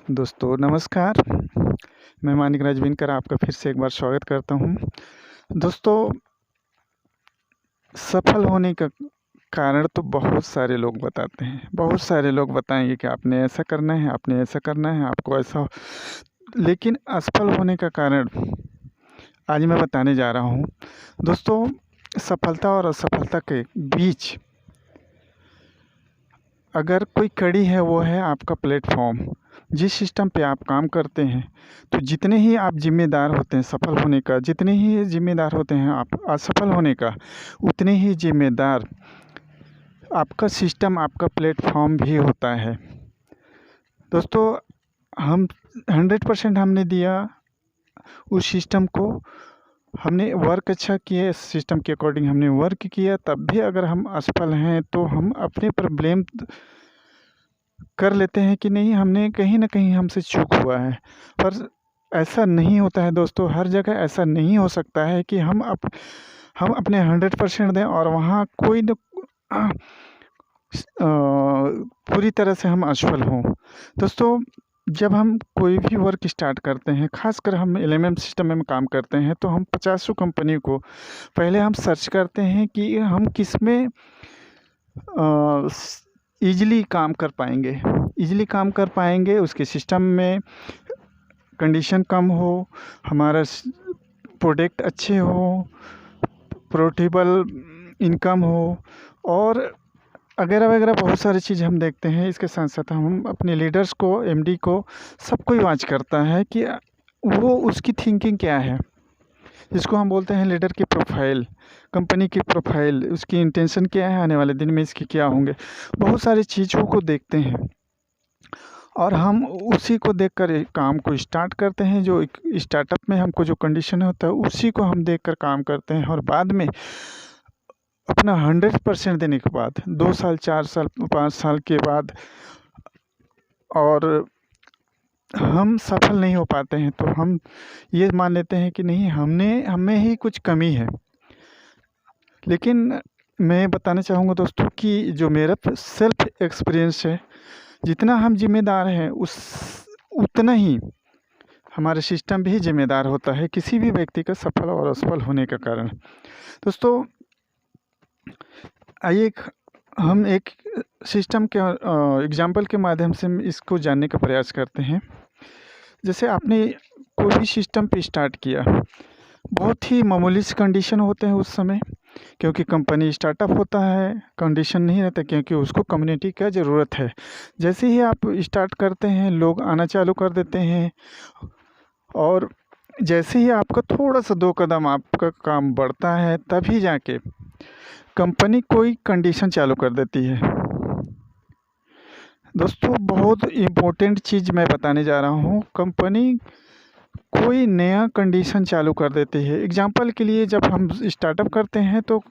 दोस्तों नमस्कार। मैं मानिक राजविनकर आपका फिर से एक बार स्वागत करता हूँ। दोस्तों, सफल होने का कारण तो बहुत सारे लोग बताते हैं। बहुत सारे लोग बताएंगे कि आपने ऐसा करना है, आपने ऐसा करना है, आपको ऐसा। लेकिन असफल होने का कारण आज मैं बताने जा रहा हूँ। दोस्तों, सफलता और असफलता के बीच अगर कोई कड़ी है, वो है आपका प्लेटफॉर्म। जिस सिस्टम पे आप काम करते हैं, तो जितने ही आप जिम्मेदार होते हैं सफल होने का, जितने ही जिम्मेदार होते हैं आप असफल होने का, उतने ही जिम्मेदार आपका सिस्टम, आपका प्लेटफॉर्म भी होता है। दोस्तों, हम 100% हमने दिया उस सिस्टम को, हमने वर्क अच्छा किया, सिस्टम के अकॉर्डिंग हमने वर्क किया, तब भी अगर हम असफल हैं तो हम अपने पर ब्लेम कर लेते हैं कि नहीं, हमने कहीं ना कहीं हमसे चूक हुआ है। पर ऐसा नहीं होता है दोस्तों। हर जगह ऐसा नहीं हो सकता है कि हम अपने 100% दें और वहाँ कोई न पूरी तरह से हम असफल हों। दोस्तों, जब हम कोई भी वर्क स्टार्ट करते हैं, खासकर हम एलएमएम सिस्टम में काम करते हैं, तो हम 50 कंपनी को पहले हम सर्च करते हैं कि हम किस में ईज़िली काम कर पाएंगे, उसके सिस्टम में कंडीशन कम हो, हमारा प्रोडक्ट अच्छे हो, प्रॉफिटेबल इनकम हो, और वगैरह वगैरह बहुत सारी चीज़ हम देखते हैं। इसके साथ साथ हम अपने लीडर्स को, एमडी को, सबको ही वॉच करता है कि वो उसकी थिंकिंग क्या है, जिसको हम बोलते हैं लीडर की प्रोफाइल, कंपनी की प्रोफाइल, उसकी इंटेंशन क्या है, आने वाले दिन में इसके क्या होंगे। बहुत सारी चीज़ों को देखते हैं और हम उसी को देखकर काम को स्टार्ट करते हैं। जो एक स्टार्टअप में हमको जो कंडीशन होता है, उसी को हम देखकर काम करते हैं, और बाद में अपना 100% देने के बाद 2 साल, 4 साल, 5 साल के बाद और हम सफल नहीं हो पाते हैं, तो हम ये मान लेते हैं कि नहीं, हमें ही कुछ कमी है। लेकिन मैं बताना चाहूँगा दोस्तों कि जो मेरा सेल्फ एक्सपीरियंस है, जितना हम जिम्मेदार हैं उतना ही हमारा सिस्टम भी जिम्मेदार होता है किसी भी व्यक्ति का सफल और असफल होने का कारण। दोस्तों, आइए हम एक सिस्टम के एग्जाम्पल के माध्यम से इसको जानने का प्रयास करते हैं। जैसे आपने कोई भी सिस्टम पे स्टार्ट किया, बहुत ही मामूली सी कंडीशन होते हैं उस समय, क्योंकि कंपनी स्टार्टअप होता है, कंडीशन नहीं रहता, क्योंकि उसको कम्युनिटी का ज़रूरत है। जैसे ही आप स्टार्ट करते हैं, लोग आना चालू कर देते हैं, और जैसे ही आपका थोड़ा सा 2 कदम आपका काम बढ़ता है, तभी जाके कंपनी कोई कंडीशन चालू कर देती है। दोस्तों, बहुत इम्पोर्टेंट चीज़ मैं बताने जा रहा हूँ। कंपनी कोई नया कंडीशन चालू कर देती है। एग्जांपल के लिए, जब हम स्टार्टअप करते हैं तो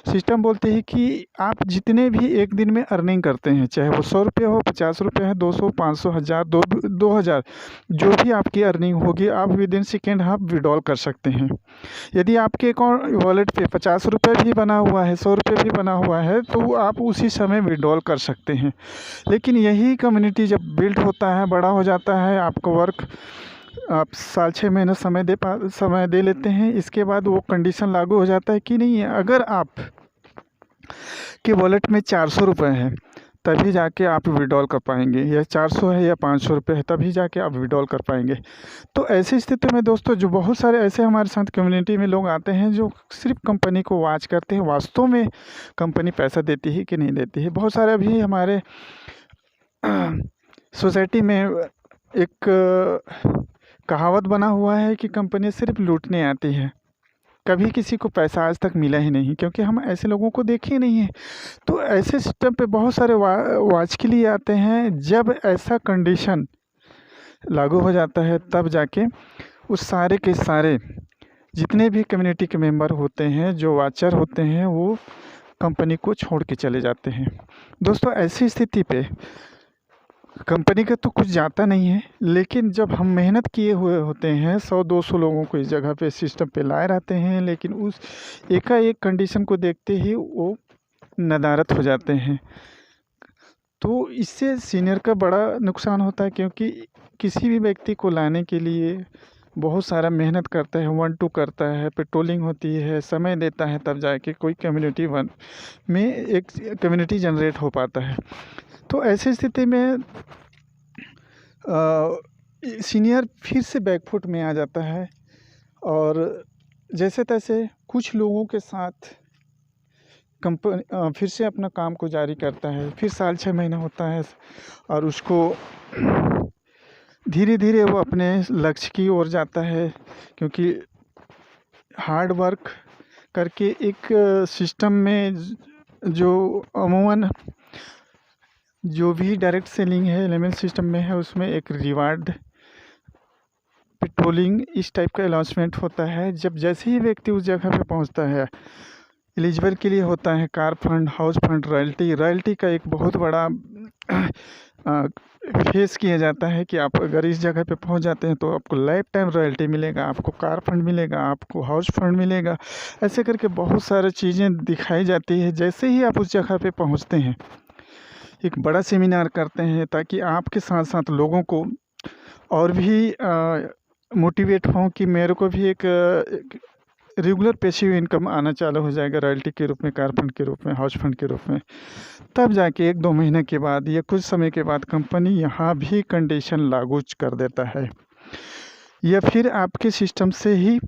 सिस्टम बोलते हैं कि आप जितने भी एक दिन में अर्निंग करते हैं, चाहे वो 100 रुपये हो, 50 रुपये है, 200, 500, 1000, 2000, जो भी आपकी अर्निंग होगी, आप विदिन सेकेंड आप विड्रॉल कर सकते हैं। यदि आपके अकाउंट वॉलेट पे 50 रुपये भी बना हुआ है, 100 रुपये भी बना हुआ है, तो आप उसी समय विड्रॉल कर सकते हैं। लेकिन यही कम्युनिटी जब बिल्ड होता है, बड़ा हो जाता है, आपका वर्क आप साल 6 महीने समय दे लेते हैं, इसके बाद वो कंडीशन लागू हो जाता है कि नहीं, अगर आप के वॉलेट में 400 रुपये है, तभी जाके आप विड्रॉल कर पाएंगे, या 400 है या 500 रुपये है, तभी जाके आप विड्रॉल कर पाएंगे। तो ऐसी स्थिति में दोस्तों, जो बहुत सारे ऐसे हमारे साथ कम्युनिटी में लोग आते हैं जो सिर्फ कंपनी को वॉच करते हैं, वास्तव में कंपनी पैसा देती है कि नहीं देती है। बहुत सारे अभी हमारे सोसाइटी में एक कहावत बना हुआ है कि कंपनी सिर्फ लूटने आती है, कभी किसी को पैसा आज तक मिला ही नहीं, क्योंकि हम ऐसे लोगों को देखे नहीं हैं। तो ऐसे सिस्टम पे बहुत सारे वॉच के लिए आते हैं। जब ऐसा कंडीशन लागू हो जाता है, तब जाके उस सारे के सारे जितने भी कम्युनिटी के मेंबर होते हैं, जो वॉचर होते हैं, वो कंपनी को छोड़ के चले जाते हैं। दोस्तों, ऐसी स्थिति पे कंपनी का तो कुछ जाता नहीं है, लेकिन जब हम मेहनत किए हुए होते हैं, 100-200 लोगों को इस जगह पे सिस्टम पे लाए रहते हैं, लेकिन उस एकाएक कंडीशन को देखते ही वो नदारद हो जाते हैं। तो इससे सीनियर का बड़ा नुकसान होता है, क्योंकि किसी भी व्यक्ति को लाने के लिए बहुत सारा मेहनत करता है, 1-2 करता है, पेट्रोलिंग होती है, समय देता है, तब जाके कोई कम्युनिटी में एक कम्युनिटी जनरेट हो पाता है। तो ऐसी स्थिति में सीनियर फिर से बैकफुट में आ जाता है और जैसे तैसे कुछ लोगों के साथ फिर से अपना काम को जारी करता है। फिर साल 6 महीना होता है और उसको धीरे धीरे वो अपने लक्ष्य की ओर जाता है, क्योंकि हार्ड वर्क करके एक सिस्टम में जो अमूमन जो भी डायरेक्ट सेलिंग है एलएमएल सिस्टम में है, उसमें एक रिवार्ड, पेट्रोलिंग इस टाइप का अनाउंसमेंट होता है। जब जैसे ही व्यक्ति उस जगह पे पहुंचता है, एलिजिबल के लिए होता है car fund, house fund, royalty का एक बहुत बड़ा फेस किया जाता है कि आप अगर इस जगह पे पहुंच जाते हैं तो आपको लाइफ टाइम रॉयल्टी मिलेगा, आपको कार फंड मिलेगा, आपको हाउस फंड मिलेगा। ऐसे करके बहुत सारी चीज़ें दिखाई जाती है। जैसे ही आप उस जगह पे पहुंचते हैं, एक बड़ा सेमिनार करते हैं ताकि आपके साथ साथ लोगों को और भी मोटिवेट हों कि मेरे को भी एक रेगुलर पैसिव इनकम आना चालू हो जाएगा, रॉयल्टी के रूप में, कार फंड के रूप में, हाउस फंड के रूप में। तब जाके 1-2 महीने के बाद या कुछ समय के बाद कंपनी यहाँ भी कंडीशन लागू कर देता है, या फिर आपके सिस्टम से ही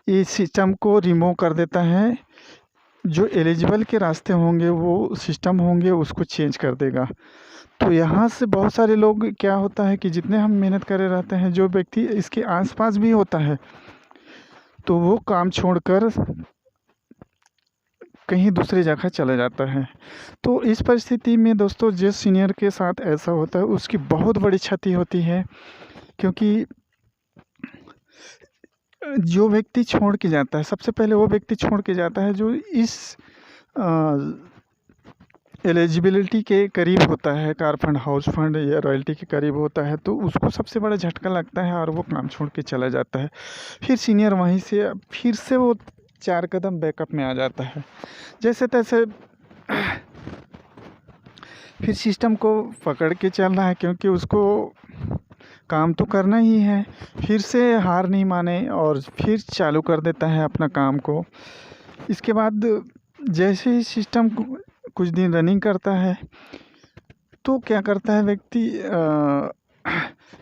इस सिस्टम को रिमूव कर देता है। जो एलिजिबल के रास्ते होंगे, वो सिस्टम होंगे, उसको चेंज कर देगा। तो यहाँ से बहुत सारे लोग, क्या होता है कि जितने हम मेहनत करे रहते हैं, जो व्यक्ति इसके आसपास भी होता है तो वो काम छोड़कर कहीं दूसरी जगह चला जाता है। तो इस परिस्थिति में दोस्तों, जिस सीनियर के साथ ऐसा होता है उसकी बहुत बड़ी क्षति होती है, क्योंकि जो व्यक्ति छोड़ के जाता है, सबसे पहले वो व्यक्ति छोड़ के जाता है जो इस एलिजिबिलिटी के करीब होता है, कार फंड, हाउस फंड या रॉयल्टी के करीब होता है, तो उसको सबसे बड़ा झटका लगता है और वो काम छोड़ के चला जाता है। फिर सीनियर वहीं से फिर से वो 4 कदम बैकअप में आ जाता है। जैसे तैसे फिर सिस्टम को पकड़ के चलना है, क्योंकि उसको काम तो करना ही है। फिर से हार नहीं माने और फिर चालू कर देता है अपना काम को। इसके बाद जैसे ही सिस्टम कुछ दिन रनिंग करता है तो क्या करता है व्यक्ति,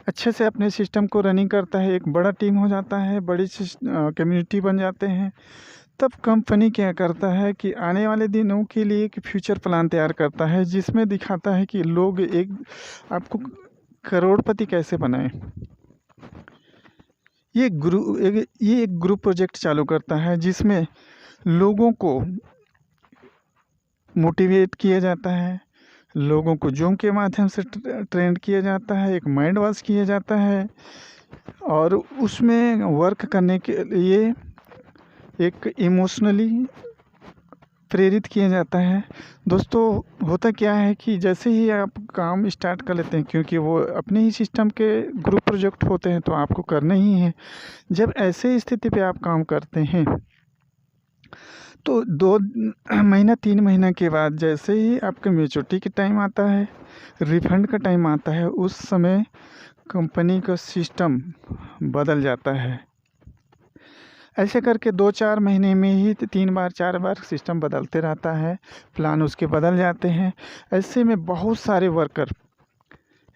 अच्छे से अपने सिस्टम को रनिंग करता है, एक बड़ा टीम हो जाता है, बड़ी कम्युनिटी बन जाते हैं। तब कंपनी क्या करता है कि आने वाले दिनों के लिए एक फ्यूचर प्लान तैयार करता है, जिसमें दिखाता है कि लोग आपको करोड़पति कैसे बनाएं। ये एक ग्रुप प्रोजेक्ट चालू करता है, जिसमें लोगों को मोटिवेट किया जाता है, लोगों को जूम के माध्यम से ट्रेंड किया जाता है, एक माइंड वॉश किया जाता है और उसमें वर्क करने के लिए एक इमोशनली प्रेरित किया जाता है। दोस्तों, होता क्या है कि जैसे ही आप काम स्टार्ट कर लेते हैं, क्योंकि वो अपने ही सिस्टम के ग्रुप प्रोजेक्ट होते हैं तो आपको करने ही है। जब ऐसे स्थिति पे आप काम करते हैं तो 2 महीना 3 महीना के बाद जैसे ही आपका मैच्योरिटी का टाइम आता है, रिफंड का टाइम आता है, उस समय कंपनी का सिस्टम बदल जाता है। ऐसे करके 2-4 महीने में ही 3 बार 4 बार सिस्टम बदलते रहता है, प्लान उसके बदल जाते हैं। ऐसे में बहुत सारे वर्कर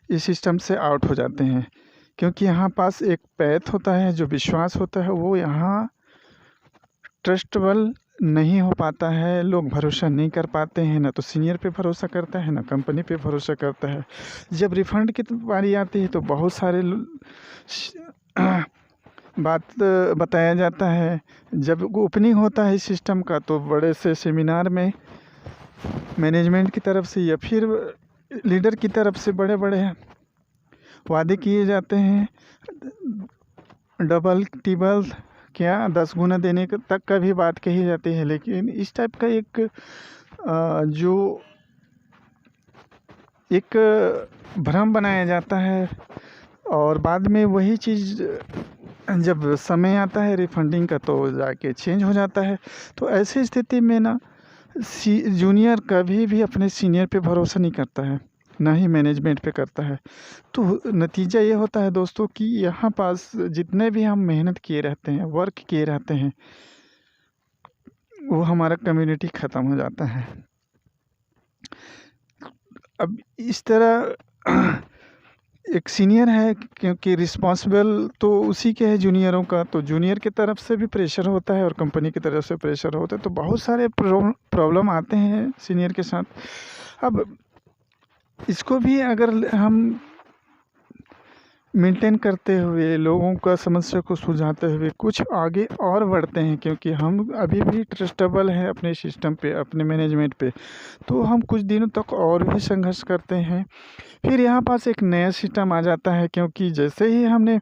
इस सिस्टम से आउट हो जाते हैं, क्योंकि यहाँ पास एक पैथ होता है, जो विश्वास होता है, वो यहाँ ट्रस्टेबल नहीं हो पाता है। लोग भरोसा नहीं कर पाते हैं, ना तो सीनियर पे भरोसा करता है, ना कंपनी पे भरोसा करता है। जब रिफंड की बारी आती है तो बहुत सारे बात बताया जाता है। जब ओपनिंग होता है इस सिस्टम का तो बड़े से सेमिनार में मैनेजमेंट की तरफ से या फिर लीडर की तरफ से बड़े बड़े वादे किए जाते हैं, डबल टिबल क्या 10 गुना देने तक का भी बात कही जाती है। लेकिन इस टाइप का एक भ्रम बनाया जाता है और बाद में वही चीज़ जब समय आता है रिफंडिंग का तो जाके चेंज हो जाता है। तो ऐसी स्थिति में ना जूनियर कभी भी अपने सीनियर पे भरोसा नहीं करता है, ना ही मैनेजमेंट पे करता है। तो नतीजा ये होता है दोस्तों कि यहाँ पास जितने भी हम मेहनत किए रहते हैं, वर्क किए रहते हैं, वो हमारा कम्युनिटी ख़त्म हो जाता है। अब इस तरह एक सीनियर है, क्योंकि रिस्पॉन्सिबल तो उसी के है जूनियरों का, तो जूनियर की तरफ से भी प्रेशर होता है और कंपनी की तरफ से प्रेशर होता है, तो बहुत सारे प्रॉब्लम आते हैं सीनियर के साथ। अब इसको भी अगर हम मेंटेन करते हुए, लोगों का समस्या को सुलझाते हुए कुछ आगे और बढ़ते हैं, क्योंकि हम अभी भी ट्रस्टेबल हैं अपने सिस्टम पे, अपने मैनेजमेंट पे, तो हम कुछ दिनों तक और भी संघर्ष करते हैं। फिर यहाँ पास एक नया सिस्टम आ जाता है, क्योंकि जैसे ही हमने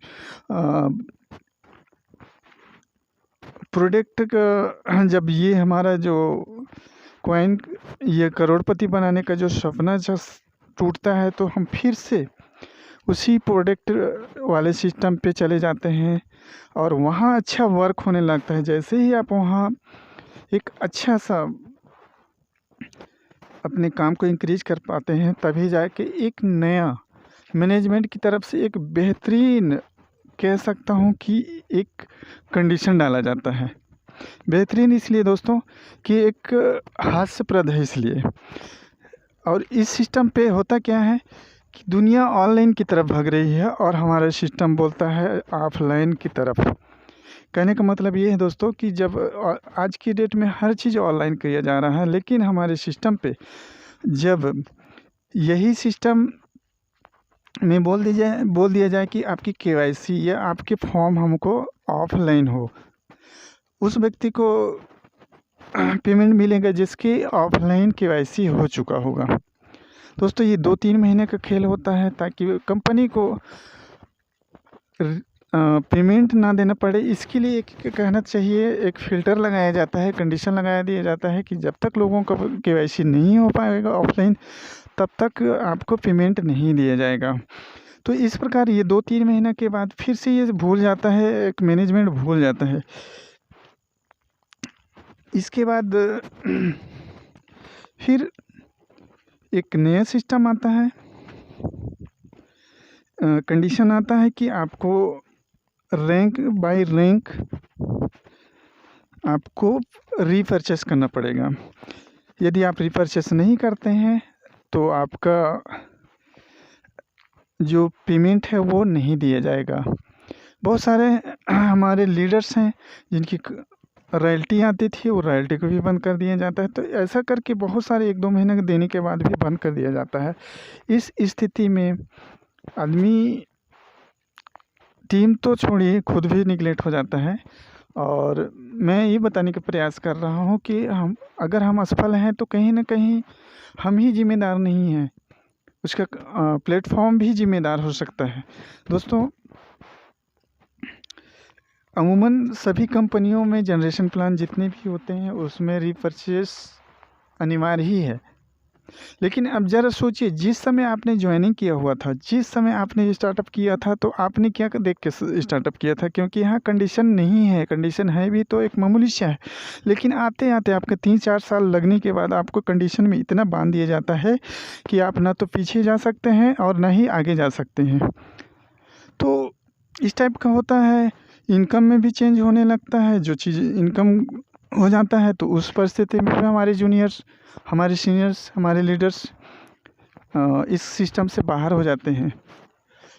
प्रोडक्ट का, जब ये हमारा जो कॉइन, ये करोड़पति बनाने का जो सपना जब टूटता है, तो हम फिर से उसी प्रोडक्ट वाले सिस्टम पे चले जाते हैं और वहाँ अच्छा वर्क होने लगता है। जैसे ही आप वहाँ एक अच्छा सा अपने काम को इंक्रीज कर पाते हैं, तभी जाके एक नया मैनेजमेंट की तरफ से एक बेहतरीन, कह सकता हूँ कि एक कंडीशन डाला जाता है। बेहतरीन इसलिए दोस्तों कि एक हास्यप्रद है इसलिए। और इस सिस्टम पे होता क्या है कि दुनिया ऑनलाइन की तरफ भाग रही है और हमारा सिस्टम बोलता है ऑफलाइन की तरफ। कहने का मतलब ये है दोस्तों कि जब आज की डेट में हर चीज़ ऑनलाइन किया जा रहा है, लेकिन हमारे सिस्टम पे जब यही सिस्टम में बोल दिया जाए कि आपकी केवाईसी या आपके फॉर्म हमको ऑफलाइन हो, उस व्यक्ति को पेमेंट मिलेगा जिसकी ऑफलाइन केवाईसी हो चुका होगा। दोस्तों ये 2-3 महीने का खेल होता है ताकि कंपनी को पेमेंट ना देना पड़े। इसके लिए एक कहना चाहिए, एक फ़िल्टर लगाया जाता है, कंडीशन लगाया दिया जाता है कि जब तक लोगों का केवाईसी नहीं हो पाएगा ऑफलाइन, तब तक आपको पेमेंट नहीं दिया जाएगा। तो इस प्रकार ये 2-3 महीने के बाद फिर से ये भूल जाता है, एक मैनेजमेंट भूल जाता है। इसके बाद फिर एक नया सिस्टम आता है, कंडीशन आता है कि आपको रैंक बाय रैंक आपको रीपरचेस करना पड़ेगा। यदि आप रीपरचेस नहीं करते हैं तो आपका जो पेमेंट है वो नहीं दिया जाएगा। बहुत सारे हमारे लीडर्स हैं जिनकी रॉयल्टी आती थी, वो रॉयल्टी को भी बंद कर दिया जाता है। तो ऐसा करके बहुत सारे 1-2 महीने देने के बाद भी बंद कर दिया जाता है। इस स्थिति में आदमी, टीम तो छोड़िए, खुद भी निगलेक्ट हो जाता है। और मैं ये बताने का प्रयास कर रहा हूँ कि अगर हम असफल हैं तो कहीं ना कहीं हम ही जिम्मेदार नहीं हैं, उसका प्लेटफॉर्म भी जिम्मेदार हो सकता है। दोस्तों अमूमन सभी कंपनियों में जनरेशन प्लान जितने भी होते हैं उसमें रीपरचेस अनिवार्य ही है। लेकिन अब ज़रा सोचिए, जिस समय आपने ज्वाइनिंग किया हुआ था, जिस समय आपने स्टार्टअप किया था, तो आपने क्या देख के स्टार्टअप किया था? क्योंकि यहाँ कंडीशन नहीं है, कंडीशन है भी तो एक मामूली सा है, लेकिन आते आते आपके 3-4 साल लगने के बाद आपको कंडीशन में इतना बांध दिया जाता है कि आप ना तो पीछे जा सकते हैं और ना ही आगे जा सकते हैं। तो इस टाइप का होता है। इनकम में भी चेंज होने लगता है। जो चीज़ इनकम हो जाता है तो उस परिस्थिति में हमारे जूनियर्स, हमारे सीनियर्स, हमारे लीडर्स इस सिस्टम से बाहर हो जाते हैं।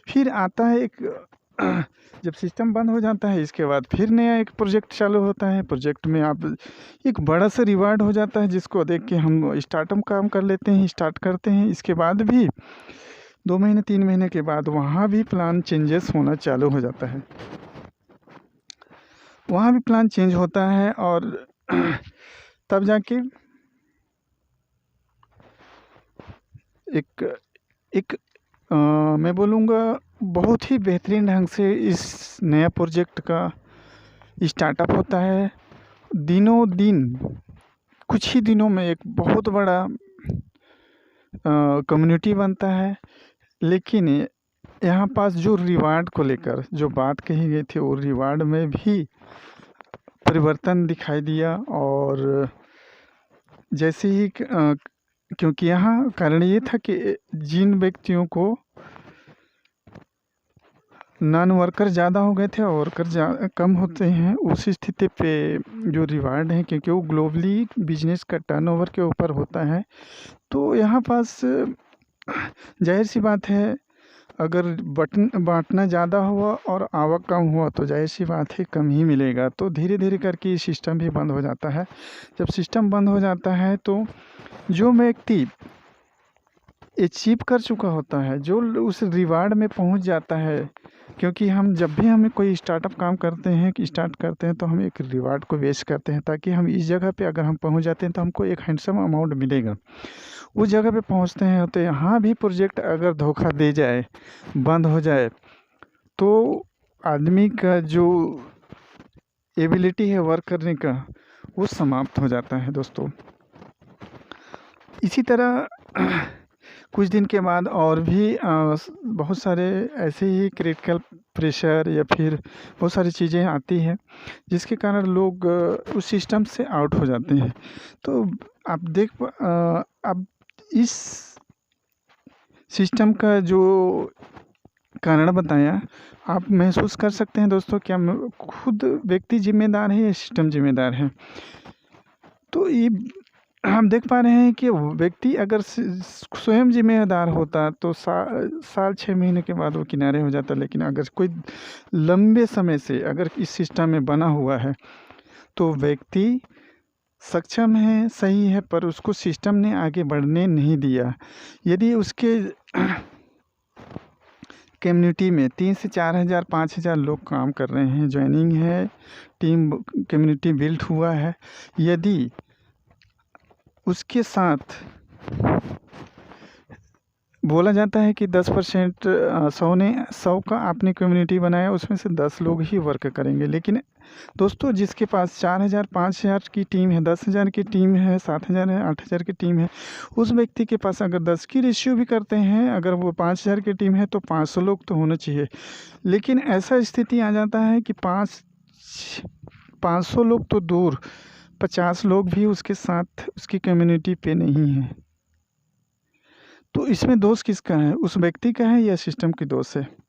फिर आता है एक जब सिस्टम बंद हो जाता है, इसके बाद फिर नया एक प्रोजेक्ट चालू होता है। प्रोजेक्ट में आप एक बड़ा सा रिवार्ड हो जाता है, जिसको देख के हम स्टार्टअप काम कर लेते हैं, स्टार्ट करते हैं। इसके बाद भी 2 महीने 3 महीने के बाद वहाँ भी प्लान चेंजेस होना चालू हो जाता है। वहाँ भी प्लान चेंज होता है और तब जाके एक मैं बोलूँगा बहुत ही बेहतरीन ढंग से इस नया प्रोजेक्ट का स्टार्टअप होता है। दिनों दिन, कुछ ही दिनों में एक बहुत बड़ा कम्युनिटी बनता है। लेकिन यहाँ पास जो रिवार्ड को लेकर जो बात कही गई थी, वो रिवार्ड में भी परिवर्तन दिखाई दिया और जैसे ही क्योंकि यहाँ कारण ये था कि जिन व्यक्तियों को नॉन वर्कर ज़्यादा हो गए थे और वर्कर कम होते हैं, उस स्थिति पे जो रिवार्ड है, क्योंकि वो ग्लोबली बिजनेस का टर्नओवर के ऊपर होता है, तो यहाँ पास जाहिर सी बात है, अगर बांटना ज़्यादा हुआ और आवक कम हुआ तो जाहिर सी बात है कम ही मिलेगा। तो धीरे धीरे करके सिस्टम भी बंद हो जाता है। जब सिस्टम बंद हो जाता है तो जो व्यक्ति अचीव कर चुका होता है, जो उस रिवार्ड में पहुंच जाता है, क्योंकि हम जब भी हमें कोई स्टार्टअप काम करते हैं कि स्टार्ट करते हैं तो हम एक रिवार्ड को वेस्ट करते हैं, ताकि हम इस जगह पे अगर हम पहुंच जाते हैं तो हमको एक हैंडसम अमाउंट मिलेगा। उस जगह पे पहुंचते हैं तो यहाँ भी प्रोजेक्ट अगर धोखा दे जाए, बंद हो जाए, तो आदमी का जो एबिलिटी है वर्क करने का वो समाप्त हो जाता है दोस्तों। इसी तरह कुछ दिन के बाद और भी बहुत सारे ऐसे ही क्रिटिकल प्रेशर या फिर बहुत सारी चीज़ें आती हैं जिसके कारण लोग उस सिस्टम से आउट हो जाते हैं। तो अब इस सिस्टम का जो कारण बताया, आप महसूस कर सकते हैं दोस्तों, क्या खुद व्यक्ति जिम्मेदार है या सिस्टम जिम्मेदार है? तो ये हम देख पा रहे हैं कि व्यक्ति अगर स्वयं जिम्मेदार होता तो साल 6 महीने के बाद वो किनारे हो जाता, लेकिन अगर कोई लंबे समय से अगर इस सिस्टम में बना हुआ है तो व्यक्ति सक्षम है, सही है, पर उसको सिस्टम ने आगे बढ़ने नहीं दिया। यदि उसके कम्युनिटी में 3 से 4 हज़ार 5 हज़ार लोग काम कर रहे हैं, ज्वाइनिंग है, टीम कम्युनिटी बिल्ड हुआ है, यदि उसके साथ बोला जाता है कि 10% 100 का आपने कम्युनिटी बनाया, उसमें से 10 लोग ही वर्क करेंगे। लेकिन दोस्तों जिसके पास 4 हज़ार 5 हज़ार की टीम है, 10 हज़ार की टीम है, 7 हज़ार है, 8 हज़ार की टीम है, उस व्यक्ति के पास अगर 10 की रेशियो भी करते हैं, अगर वो 5 हज़ार की टीम है तो 500 लोग तो होने चाहिए। लेकिन ऐसा स्थिति आ जाता है कि 500 लोग तो दूर, 50 लोग भी उसके साथ उसकी कम्युनिटी पे नहीं हैं। तो इसमें दोष किसका है? उस व्यक्ति का है या सिस्टम की दोष है?